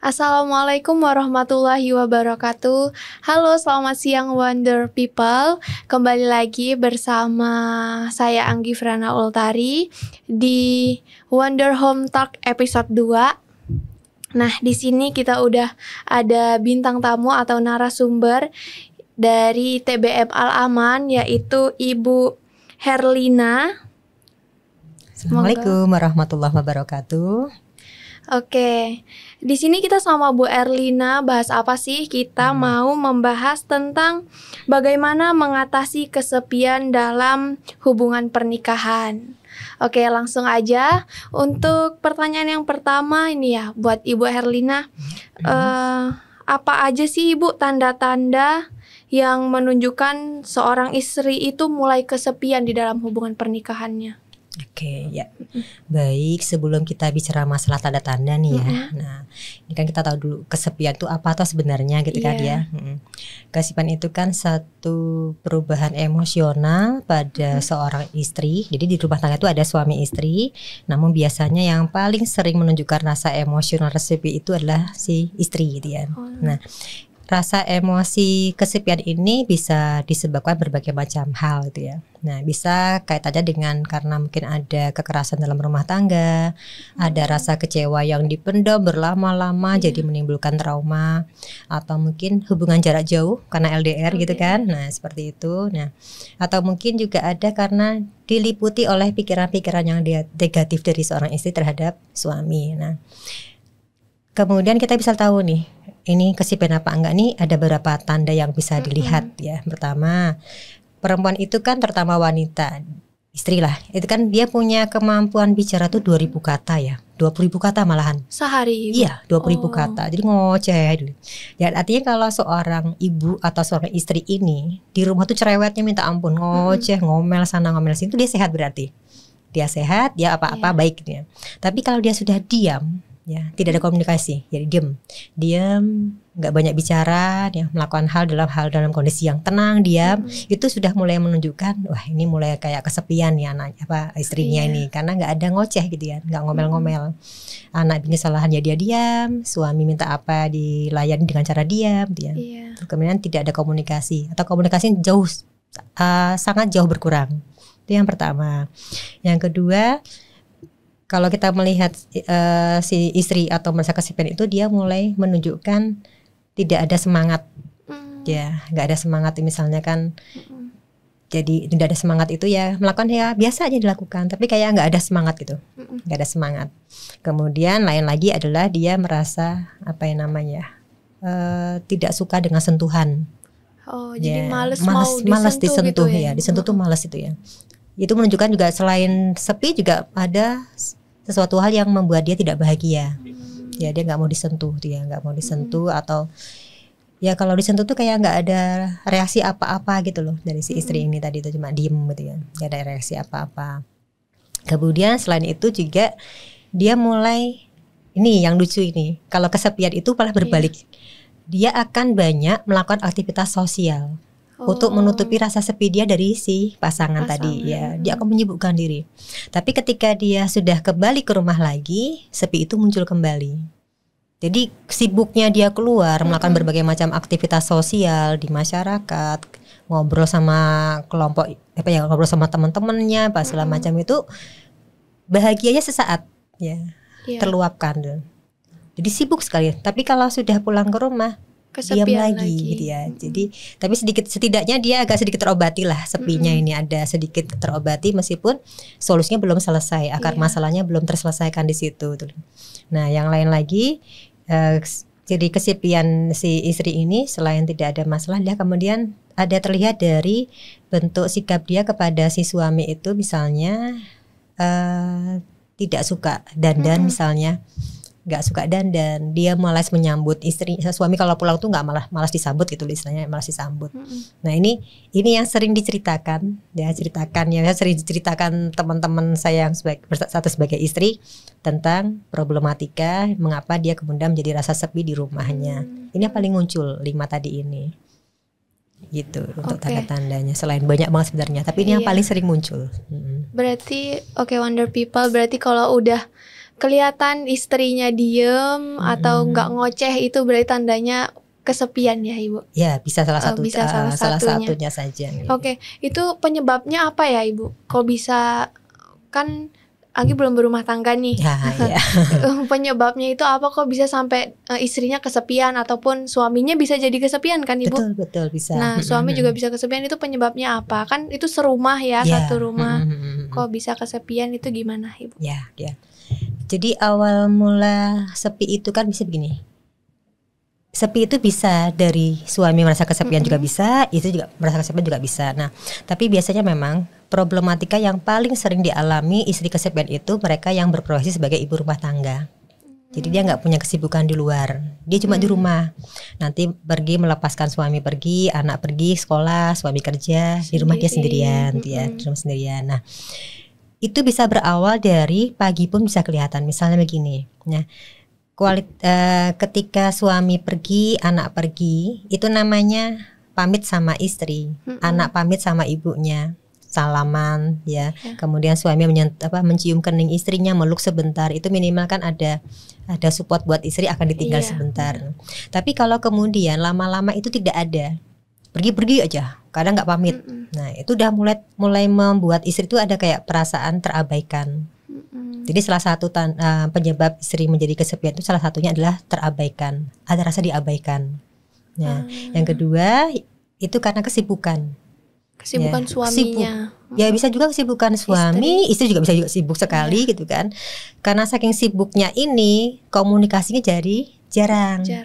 Assalamualaikum warahmatullahi wabarakatuh. Halo, selamat siang Wonder People. Kembali lagi bersama saya Anggi Frana Ultari di Wonder Home Talk episode 2. Nah, di sini kita udah ada bintang tamu atau narasumber dari TBM Al Aman, yaitu Ibu Herlina. Assalamualaikum warahmatullahi wabarakatuh. Oke, di sini kita sama Bu Erlina bahas apa sih? Kita mau membahas tentang bagaimana mengatasi kesepian dalam hubungan pernikahan. Oke, langsung aja. Untuk pertanyaan yang pertama ini ya, buat Ibu Herlina, apa aja sih Ibu tanda-tanda yang menunjukkan seorang istri itu mulai kesepian di dalam hubungan pernikahannya? Oke, ya. Baik, sebelum kita bicara masalah tanda-tanda nih ya. Nah, ini kan kita tahu dulu kesepian itu apa atau sebenarnya gitu kan ya. Kesepian itu kan satu perubahan emosional pada seorang istri. Jadi di rumah tangga itu ada suami istri. Namun biasanya yang paling sering menunjukkan rasa emosional sepi itu adalah si istri gitu ya. Nah, rasa emosi kesepian ini bisa disebabkan berbagai macam hal gitu ya. Nah, bisa kaitannya dengan karena mungkin ada kekerasan dalam rumah tangga, ada rasa kecewa yang dipendam berlama-lama jadi menimbulkan trauma, atau mungkin hubungan jarak jauh karena LDR gitu kan. Nah, seperti itu. Nah, atau mungkin juga ada karena diliputi oleh pikiran-pikiran yang negatif dari seorang istri terhadap suami. Nah, kemudian kita bisa tahu nih, ini kesepian apa enggak nih, ada beberapa tanda yang bisa dilihat ya. Pertama, perempuan itu kan terutama wanita, istri lah, itu kan dia punya kemampuan bicara tuh 2000 kata ya, 20.000 kata malahan. Sehari? Iya, 20.000 kata, jadi ngoceh. Ya, artinya kalau seorang ibu atau seorang istri ini di rumah tuh cerewetnya minta ampun, ngoceh, ngomel sana ngomel sini, itu dia sehat berarti. Dia sehat, dia apa-apa baik gitu ya. Tapi kalau dia sudah diam, ya tidak ada komunikasi, jadi diam, nggak banyak bicara, ya melakukan hal dalam kondisi yang tenang, diam, itu sudah mulai menunjukkan wah ini mulai kayak kesepian ya anak istrinya ini, karena nggak ada ngoceh gitu ya, nggak ngomel-ngomel. Anak bikin kesalahan ya dia diam, suami minta apa dilayani dengan cara diam, gitu ya. Kemudian tidak ada komunikasi atau komunikasi jauh, sangat jauh berkurang. Itu yang pertama. Yang kedua, kalau kita melihat si istri atau merasa kesepian itu, dia mulai menunjukkan tidak ada semangat, ya nggak ada semangat misalnya kan, jadi tidak ada semangat itu ya melakukan ya biasa aja dilakukan, tapi kayak nggak ada semangat gitu, nggak ada semangat. Kemudian lain lagi adalah dia merasa apa yang namanya tidak suka dengan sentuhan. Jadi malas gitu disentuh ya, disentuh tuh malas itu ya. Itu menunjukkan juga selain sepi juga ada sesuatu hal yang membuat dia tidak bahagia. Ya dia nggak mau disentuh, dia nggak mau disentuh, atau ya kalau disentuh tuh kayak nggak ada reaksi apa-apa gitu loh dari si istri ini tadi, itu cuma diem gitu ya, nggak ada reaksi apa-apa. Kemudian selain itu juga dia mulai, ini yang lucu ini, kalau kesepian itu malah berbalik, dia akan banyak melakukan aktivitas sosial. Untuk menutupi rasa sepi dia dari si pasangan tadi ya, dia akan menyibukkan diri. Tapi ketika dia sudah kembali ke rumah lagi, sepi itu muncul kembali. Jadi sibuknya dia keluar melakukan berbagai macam aktivitas sosial di masyarakat, ngobrol sama kelompok ngobrol sama teman-temannya, apa segala macam itu, bahagianya sesaat ya, terluapkan. Jadi sibuk sekali. Tapi kalau sudah pulang ke rumah, diam lagi gitu ya. Jadi tapi setidaknya dia agak sedikit terobati lah sepinya ini, ada sedikit terobati meskipun solusinya belum selesai, akar masalahnya belum terselesaikan di situ. Nah, yang lain lagi, jadi kesepian si istri ini selain tidak ada masalah, dia kemudian ada terlihat dari bentuk sikap dia kepada si suami itu, misalnya tidak suka dandan misalnya. Nggak suka dandan, dia malas menyambut istri, suami kalau pulang tuh nggak malas disambut gitu, istilahnya malas disambut. Nah ini yang sering diceritakan ya, sering diceritakan teman-teman saya yang sebagai istri tentang problematika mengapa dia kemudian menjadi rasa sepi di rumahnya. Ini yang paling muncul 5 tadi ini. Gitu untuk tanda-tandanya, selain banyak banget sebenarnya, tapi ini yang paling sering muncul. Berarti Wonder People, berarti kalau udah kelihatan istrinya diem atau nggak ngoceh, itu berarti tandanya kesepian ya Ibu? Ya, bisa salah Bisa salah satunya. satunya saja. Oke, itu penyebabnya apa ya Ibu? Kok bisa, kan Anggi belum berumah tangga nih. Ya. Penyebabnya itu apa, kok bisa sampai istrinya kesepian ataupun suaminya bisa jadi kesepian kan Ibu? Betul bisa. Nah, suami juga bisa kesepian, itu penyebabnya apa? Kan itu serumah ya, satu rumah. Kok bisa kesepian, itu gimana Ibu? Ya. Jadi awal mula sepi itu kan bisa begini. Sepi itu bisa dari suami merasa kesepian juga bisa, istri juga merasa kesepian juga bisa. Nah, tapi biasanya memang problematika yang paling sering dialami istri kesepian itu mereka yang berprofesi sebagai ibu rumah tangga. Jadi dia nggak punya kesibukan di luar, dia cuma di rumah. Nanti pergi melepaskan suami pergi, anak pergi sekolah, suami kerja, di rumah dia sendirian, dia di rumah sendirian. Nah, itu bisa berawal dari pagi pun bisa kelihatan. Misalnya begini, nah. Ketika suami pergi, anak pergi, itu namanya pamit sama istri, anak pamit sama ibunya, salaman ya. Kemudian suami mencium kening istrinya, meluk sebentar, itu minimal kan ada support buat istri akan ditinggal sebentar. Tapi kalau kemudian lama-lama itu tidak ada, pergi-pergi aja, kadang nggak pamit. Nah, itu udah mulai membuat istri itu ada kayak perasaan terabaikan. Jadi salah satu penyebab istri menjadi kesepian itu salah satunya adalah terabaikan, ada rasa diabaikan. Nah, yang kedua itu karena kesibukan suaminya. Ya bisa juga kesibukan suami, istri juga bisa sibuk sekali gitu kan. Karena saking sibuknya ini komunikasinya jadi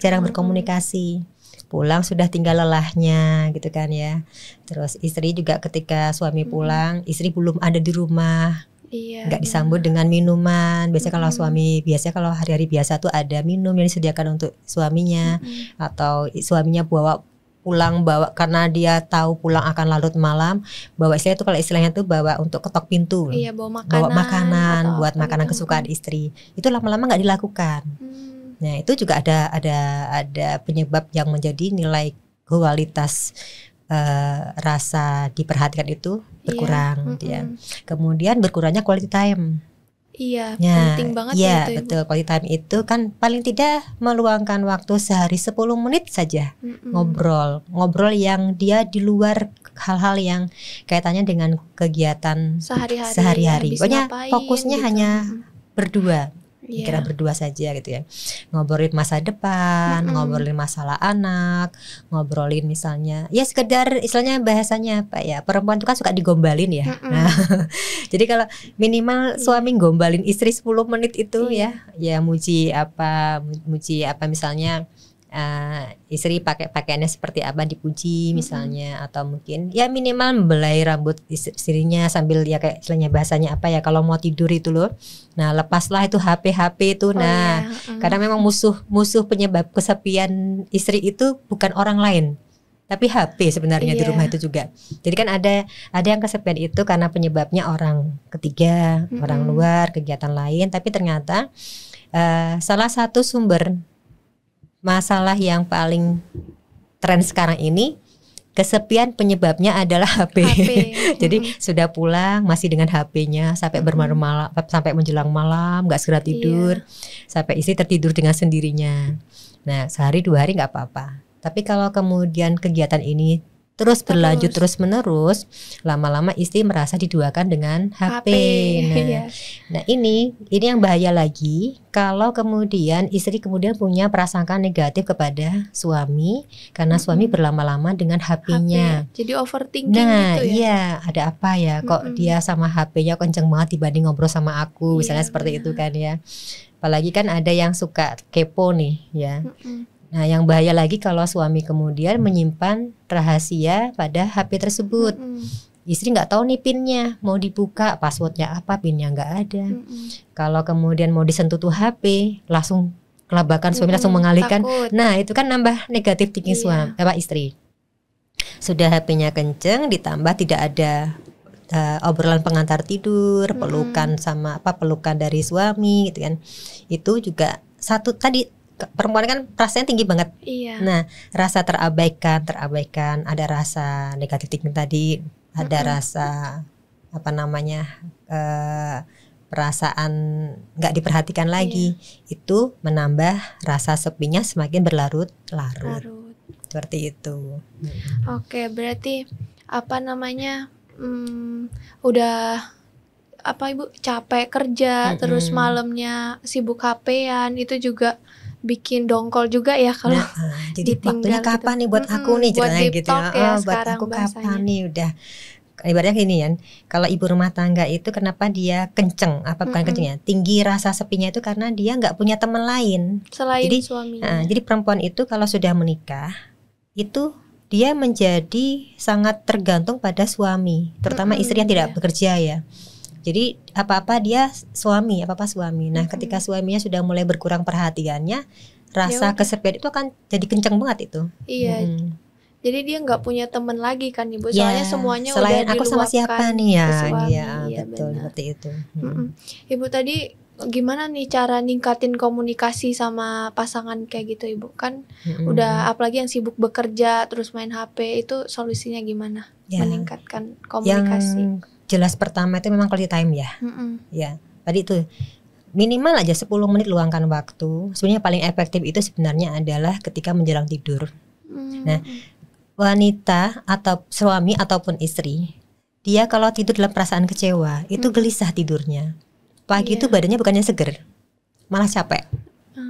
jarang berkomunikasi. Pulang sudah tinggal lelahnya gitu kan ya. Terus istri juga ketika suami pulang, istri belum ada di rumah. Nggak disambut dengan minuman. Biasanya kalau kalau hari-hari biasa tuh ada minum yang disediakan untuk suaminya, atau suaminya bawa karena dia tahu pulang akan larut malam, bawa istilahnya tuh bawa untuk ketok pintu, bawa makanan buat makanan kesukaan istri. Itu lama-lama nggak dilakukan. Nah, itu juga ada penyebab yang menjadi nilai kualitas rasa diperhatikan itu berkurang, ya. Kemudian berkurangnya quality time. Iya, penting banget ya itu. Betul, quality time itu kan paling tidak meluangkan waktu sehari 10 menit saja ngobrol yang dia di luar hal-hal yang kaitannya dengan kegiatan sehari-hari. Pokoknya fokusnya hanya berdua. Kira berdua saja gitu ya, ngobrolin masa depan, ngobrolin masalah anak, ngobrolin misalnya ya sekedar istilahnya bahasanya apa ya, perempuan itu kan suka digombalin ya. Nah, jadi kalau minimal suami gombalin istri 10 menit itu ya muji apa misalnya istri pakai pakaiannya seperti apa dipuji misalnya, atau mungkin ya minimal membelai rambut istrinya sambil ya kayak istilahnya bahasanya apa ya, kalau mau tidur itu loh, nah lepaslah itu HP itu. Karena memang musuh penyebab kesepian istri itu bukan orang lain tapi HP sebenarnya di rumah itu juga. Jadi kan ada yang kesepian itu karena penyebabnya orang ketiga, orang luar, kegiatan lain, tapi ternyata salah satu sumber masalah yang paling tren sekarang ini, kesepian penyebabnya adalah HP. Jadi sudah pulang masih dengan HP-nya sampai bermalam, sampai menjelang malam nggak segera tidur, sampai istri tertidur dengan sendirinya. Nah, sehari 2 hari nggak apa-apa. Tapi kalau kemudian kegiatan ini terus berlanjut terus menerus, lama-lama istri merasa diduakan dengan HP. Nah ini yang bahaya lagi kalau kemudian istri kemudian punya prasangka negatif kepada suami karena suami berlama-lama dengan HP-nya. Jadi overthinking gitu ya. Iya, ada apa ya kok dia sama HP-nya kenceng banget dibanding ngobrol sama aku, misalnya seperti itu kan ya. Apalagi kan ada yang suka kepo nih ya. Nah, yang bahaya lagi kalau suami kemudian menyimpan rahasia pada HP tersebut. Istri nggak tahu nih pinnya, mau dibuka passwordnya apa, pinnya nggak ada. Kalau kemudian mau disentuh tuh HP, langsung kelabakan suami, langsung mengalihkan. Takut. Nah, itu kan nambah negatif thinking istri. Sudah HP-nya kenceng, ditambah tidak ada obrolan pengantar tidur, pelukan dari suami gitu kan. Itu juga satu tadi. Perempuan kan perasaannya tinggi banget. Nah, rasa terabaikan, ada rasa negatif thinking tadi, ada rasa perasaan nggak diperhatikan lagi, itu menambah rasa sepinya semakin berlarut-larut. Seperti itu. Oke, berarti apa namanya, udah apa Ibu capek kerja, terus malamnya sibuk HP-an, itu juga bikin dongkol juga ya kalau jadi waktunya kapan nih buat aku nih, buat ceritanya deep gitu talk ya buat sekarang aku bahasanya. kapan nih, udah ibaratnya gini kan, kalau ibu rumah tangga itu kenapa dia kenceng, apa bukan kenceng ya, tinggi rasa sepinya itu karena dia nggak punya teman lain selain jadi suaminya. jadi perempuan itu kalau sudah menikah itu dia menjadi sangat tergantung pada suami, terutama istri yang tidak bekerja ya. Jadi apa-apa dia suami, apa-apa suami. Nah, ketika suaminya sudah mulai berkurang perhatiannya, rasa kesepian itu akan jadi kenceng banget itu. Iya. Jadi dia nggak punya teman lagi kan Ibu, Ya, soalnya semuanya selain udah aku sama siapa diluapkan nih ya, ke suami. ya Iya, betul benar. seperti itu. Ibu tadi gimana nih cara ningkatin komunikasi sama pasangan kayak gitu Ibu? Kan udah apalagi yang sibuk bekerja terus main HP, itu solusinya gimana? Ya, meningkatkan komunikasi. Yang jelas pertama itu memang quality time ya. Ya, tadi itu minimal aja 10 menit luangkan waktu. Sebenarnya paling efektif itu sebenarnya adalah ketika menjelang tidur. Nah, wanita atau suami ataupun istri, dia kalau tidur dalam perasaan kecewa, itu gelisah tidurnya. Pagi itu badannya bukannya seger, malah capek.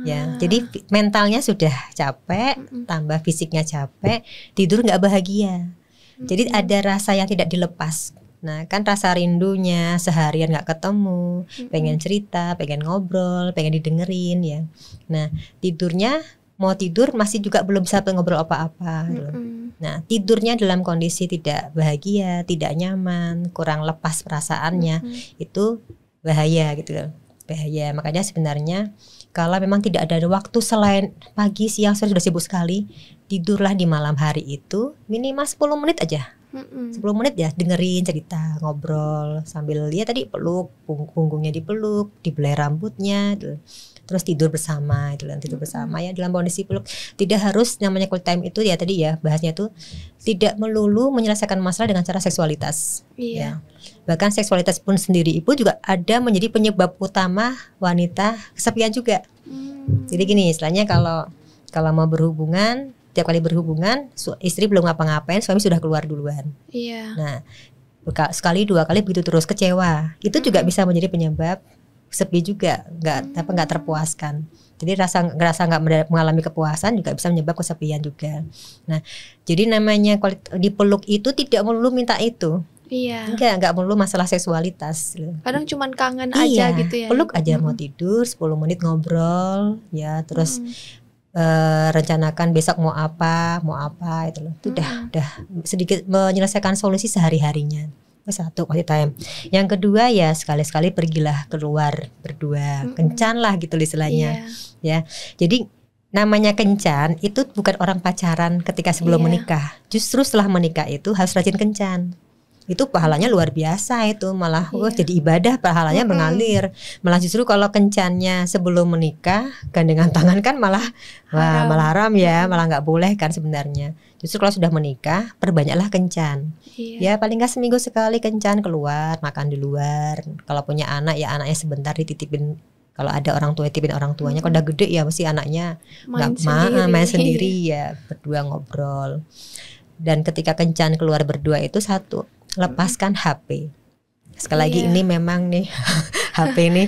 Ya, jadi mentalnya sudah capek, tambah fisiknya capek, tidur nggak bahagia. Jadi ada rasa yang tidak dilepas. Nah, kan rasa rindunya seharian nggak ketemu, pengen cerita, pengen ngobrol, pengen didengerin ya. Nah, tidurnya mau tidur masih juga belum bisa ngobrol apa-apa. Nah, tidurnya dalam kondisi tidak bahagia, tidak nyaman, kurang lepas perasaannya, itu bahaya gitu loh. Bahaya. Makanya sebenarnya kalau memang tidak ada waktu selain pagi, siang, sore sudah sibuk sekali, tidurlah di malam hari itu minimal 10 menit aja. 10 menit ya, dengerin cerita, ngobrol sambil dia tadi peluk, punggungnya dipeluk, dibelai rambutnya, terus tidur bersama itu, tidur bersama ya dalam kondisi peluk. Tidak harus namanya quality time itu ya tadi ya bahasnya tuh tidak melulu menyelesaikan masalah dengan cara seksualitas. Ya. Bahkan seksualitas pun sendiri itu juga ada menjadi penyebab utama wanita kesepian juga. Jadi gini, istilahnya kalau mau berhubungan, tiap kali berhubungan istri belum ngapa-ngapain, suami sudah keluar duluan. Nah, sekali dua kali begitu terus kecewa, itu juga bisa menjadi penyebab sepi juga, nggak terpuaskan. Jadi rasa nggak mengalami kepuasan juga bisa menyebab kesepian juga. Nah, jadi namanya dipeluk itu tidak melulu minta itu. Enggak melulu masalah seksualitas. Kadang cuman kangen aja gitu ya. Peluk aja mau tidur 10 menit ngobrol ya, terus rencanakan besok mau apa itu loh. Itu udah sedikit menyelesaikan solusi sehari-harinya. Satu, quality time. Yang kedua ya sekali-sekali pergilah keluar berdua, kencan lah gitu istilahnya. Ya. Jadi namanya kencan itu bukan orang pacaran ketika sebelum menikah. Justru setelah menikah itu harus rajin kencan. Itu pahalanya luar biasa itu, malah jadi ibadah, pahalanya mengalir. Malah justru kalau kencannya sebelum menikah gandengan tangan kan malah haram ya, malah nggak boleh kan sebenarnya. Justru kalau sudah menikah perbanyaklah kencan. Ya paling nggak seminggu sekali kencan, keluar makan di luar. Kalau punya anak ya anaknya sebentar dititipin. Kalau ada orang tua titipin orang tuanya. Kalau udah gede ya mesti anaknya main sendiri ya, berdua ngobrol. Dan ketika kencan keluar berdua itu satu, lepaskan HP. Sekali lagi ini memang nih HP ini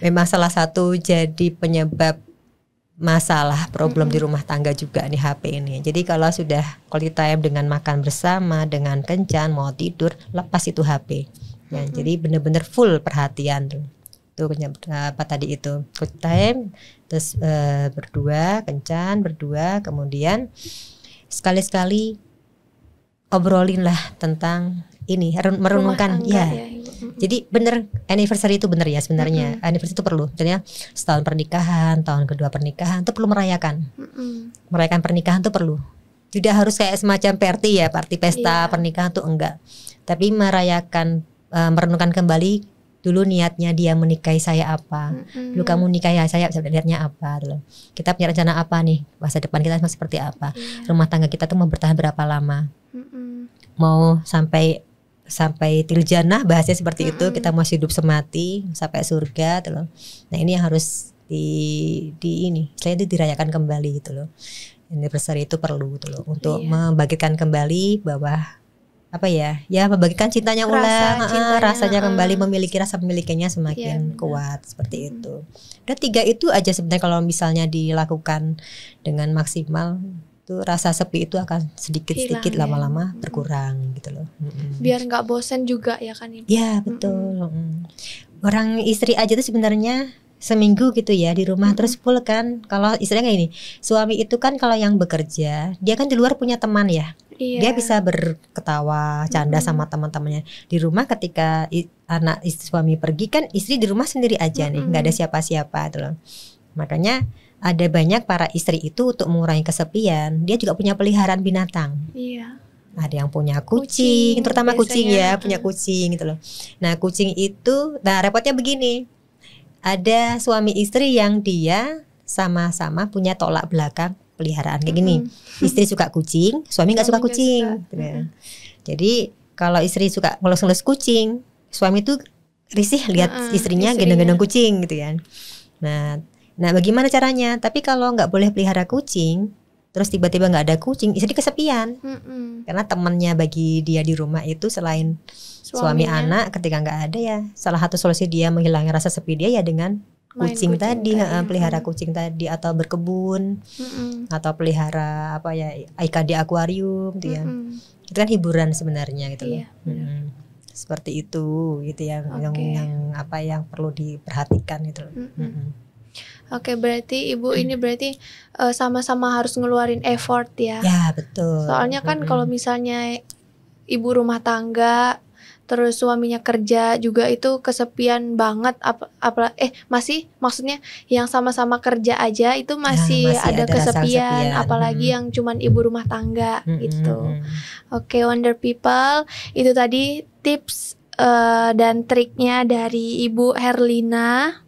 memang salah satu jadi penyebab masalah problem di rumah tangga juga nih HP ini. Jadi kalau sudah quality time dengan makan bersama, dengan kencan, mau tidur, lepas itu HP. Ya, jadi benar-benar full perhatian tuh. Tuh apa tadi itu quality time, terus berdua, kencan berdua, kemudian sekali-sekali obrolin lah tentang ini, merenungkan ya. Jadi bener anniversary itu bener ya sebenarnya. Anniversary itu perlu. Misalnya setahun pernikahan, tahun kedua pernikahan itu perlu merayakan. Merayakan pernikahan itu perlu. Tidak harus kayak semacam party ya, party pesta pernikahan tuh enggak. Tapi merayakan, merenungkan kembali dulu niatnya dia menikahi saya apa. Dulu kamu nikahi saya niatnya apa dulu. Kita punya rencana apa nih, masa depan kita seperti apa. Rumah tangga kita tuh mau bertahan berapa lama. Mau sampai sampai tiljannah, bahasanya seperti itu, kita masih hidup semati sampai surga gitu loh. Nah ini yang harus ini saya itu dirayakan kembali gitu loh. Anniversary itu perlu gitu loh untuk membangkitkan kembali bahwa apa ya membagikan cintanya ulang, rasanya kembali, memiliki rasa memilikinya semakin kuat seperti itu. Dan 3 itu aja sebenarnya kalau misalnya dilakukan dengan maksimal, itu rasa sepi itu akan sedikit-sedikit lama-lama berkurang gitu loh. Biar nggak bosan juga ya kan Ibu? Ya betul. Orang istri aja tuh sebenarnya seminggu gitu ya di rumah terus full kan. Kalau istilahnya kayak ini, suami itu kan kalau yang bekerja dia kan di luar punya teman ya. Dia bisa berketawa, canda sama teman-temannya. Di rumah ketika suami pergi kan istri di rumah sendiri aja nih, nggak ada siapa-siapa gitu loh. Makanya ada banyak para istri itu untuk mengurangi kesepian, dia juga punya peliharaan binatang. Iya. Ada yang punya kucing terutama biasanya, kucing ya, punya kucing gitu loh. Nah kucing itu, nah repotnya begini, ada suami istri yang dia sama-sama punya tolak belakang peliharaan kayak gini. Istri suka kucing, suami nggak suka kucing. Jadi kalau istri suka ngelus-ngelus kucing, suami tuh risih lihat istrinya gendong-gendong kucing gitu kan. Nah bagaimana caranya? Tapi kalau nggak boleh pelihara kucing, terus tiba-tiba nggak ada kucing, istri kesepian. Karena temannya bagi dia di rumah itu selain suami anak, ketika nggak ada ya salah satu solusi dia menghilangkan rasa sepi dia ya dengan kucing tadi. Pelihara kucing tadi, atau berkebun, atau pelihara apa ya, ikan di akuarium gitu ya. Itu kan hiburan sebenarnya gitu loh. Seperti itu gitu yang apa yang perlu diperhatikan gitu loh. Oke, berarti Ibu ini berarti sama-sama harus ngeluarin effort ya. Ya, betul. Soalnya kan kalau misalnya ibu rumah tangga terus suaminya kerja juga itu kesepian banget, masih maksudnya yang sama-sama kerja aja itu masih ada kesepian, apalagi yang cuman ibu rumah tangga gitu. Oke, Wonder People, itu tadi tips dan triknya dari Ibu Herlina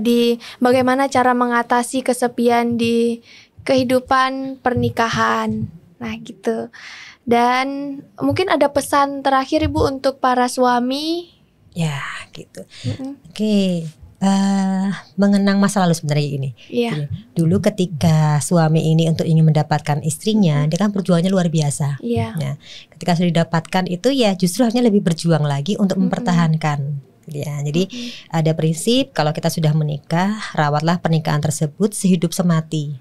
di bagaimana cara mengatasi kesepian di kehidupan pernikahan. Nah gitu. Dan mungkin ada pesan terakhir Ibu untuk para suami. Ya gitu. Oke. Mengenang masa lalu sebenarnya ini. Dulu ketika suami ini untuk ingin mendapatkan istrinya, dia kan perjuangannya luar biasa. Nah, ketika sudah didapatkan itu ya justru harusnya lebih berjuang lagi untuk mempertahankan. Ya, jadi ada prinsip kalau kita sudah menikah, rawatlah pernikahan tersebut sehidup semati.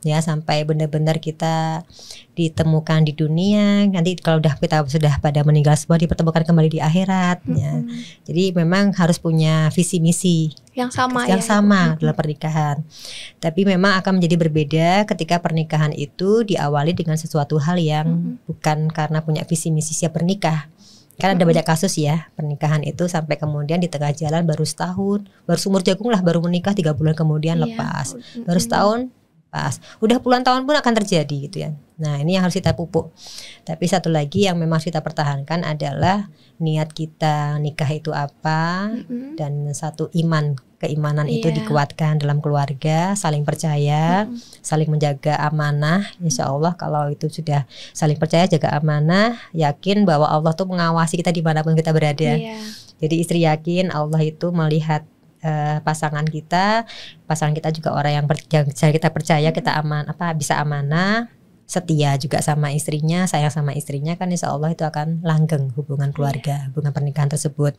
Ya, sampai benar-benar kita ditemukan di dunia. Nanti kalau kita sudah pada meninggal semua dipertemukan kembali di akhirat. Ya. Jadi memang harus punya visi misi yang sama dalam pernikahan. Tapi memang akan menjadi berbeda ketika pernikahan itu diawali dengan sesuatu hal yang bukan karena punya visi misi siap bernikah. Kan ada banyak kasus ya, pernikahan itu sampai kemudian di tengah jalan baru setahun, baru sumur jagung lah, baru menikah 3 bulan kemudian lepas, baru setahun lepas, udah puluhan tahun pun akan terjadi gitu ya. Nah ini yang harus kita pupuk. Tapi satu lagi yang memang harus kita pertahankan adalah niat kita nikah itu apa, dan satu keimanan itu dikuatkan dalam keluarga, saling percaya, saling menjaga amanah. Insya Allah kalau itu sudah saling percaya, jaga amanah, yakin bahwa Allah tuh mengawasi kita dimanapun kita berada. Jadi istri yakin Allah itu melihat pasangan kita juga orang yang kita percaya, kita bisa amanah, setia juga sama istrinya, sayang sama istrinya, kan insya Allah itu akan langgeng hubungan keluarga, hubungan pernikahan tersebut.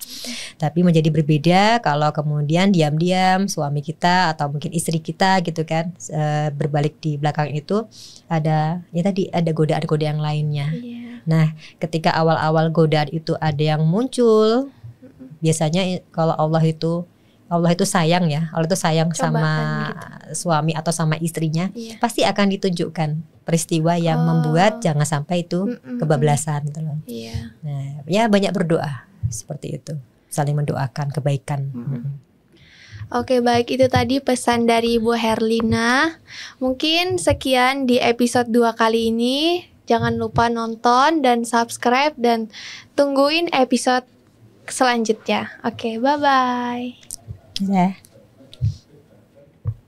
Tapi menjadi berbeda kalau kemudian diam-diam suami kita atau mungkin istri kita gitu kan berbalik di belakang itu ada godaan-godaan yang lainnya. Nah ketika awal-awal godaan itu ada yang muncul, biasanya kalau Allah itu sayang ya, Allah itu sayang sama suami atau sama istrinya, pasti akan ditunjukkan peristiwa yang membuat jangan sampai itu kebablasan gitu loh. Nah, ya banyak berdoa seperti itu, saling mendoakan kebaikan. Oke, baik, itu tadi pesan dari Ibu Herlina. Mungkin sekian di episode 2 kali ini. Jangan lupa nonton dan subscribe dan tungguin episode selanjutnya. Oke, bye-bye. Ya.